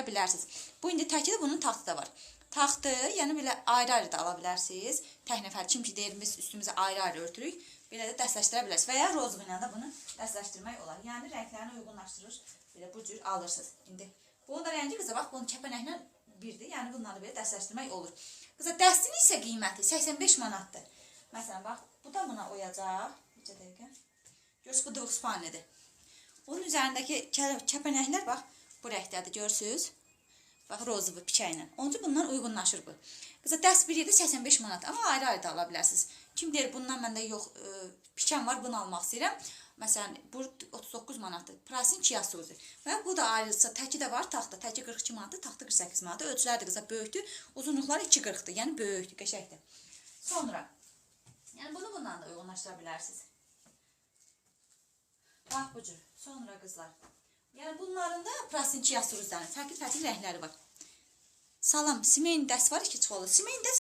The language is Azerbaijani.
bilərsiniz. Bu indi təki də bunun taxtı da var. Taxtı, yəni belə ayrı-ayrı da ala bilərsiniz. Tək nəfər, kim ki deyir biz üstümüzə ayrı-ayrı örtürük, belə də dəstləşdirə bilərsiniz. Və ya rozvu ilə də bunu dəstləşdirmək olar. Yəni rənglərini uyğunlaşdırır, belə bu cür alırsınız. İndi bunun da rəngi qıza bax, bunun kəpənəklə birdir. Yəni bunları belə dəstləşdirmək olur. Qıza dəstinin isə qiyməti 85 manatdır. Məsələn bax, bu da buna oyacaq. Necə dəqiqə? Görürsünüz, bu Dux Spanidir. Bunun üzərindəki kəpənəklər bax, bu rəngdədir, görürsünüz? Bax, rozvu piçəklə. Onca bundan uyğunlaşır bu. Qıza dəst bir yerdə 85 manat, amma ayrı-ayrı da ala bilərsiniz. Kim deyir, bundan məndə yox, piçəm var, bunu almaq istəyirəm. Məsələn, bu 39 manatdır. Prasin çiyasuzu. Və bu da ayrıca, təki də var, taxta. Təki 42 manatdır, taxta 48 manatdır. Ölçüləri də qıza böyükdür. Uzunluqları 2,40-dır. Yəni böyükdür, qəşəkdir. Sonra, yəni bunu bundan da uyğunlaşdıra bilərsiniz. Bax bu cür. Sonra qızlar. Yəni bunların da prasin çiyasuzlarının fərqli rəngləri var. Salam, simeyin dəst var, 2 çuvalı. Simeyin dəst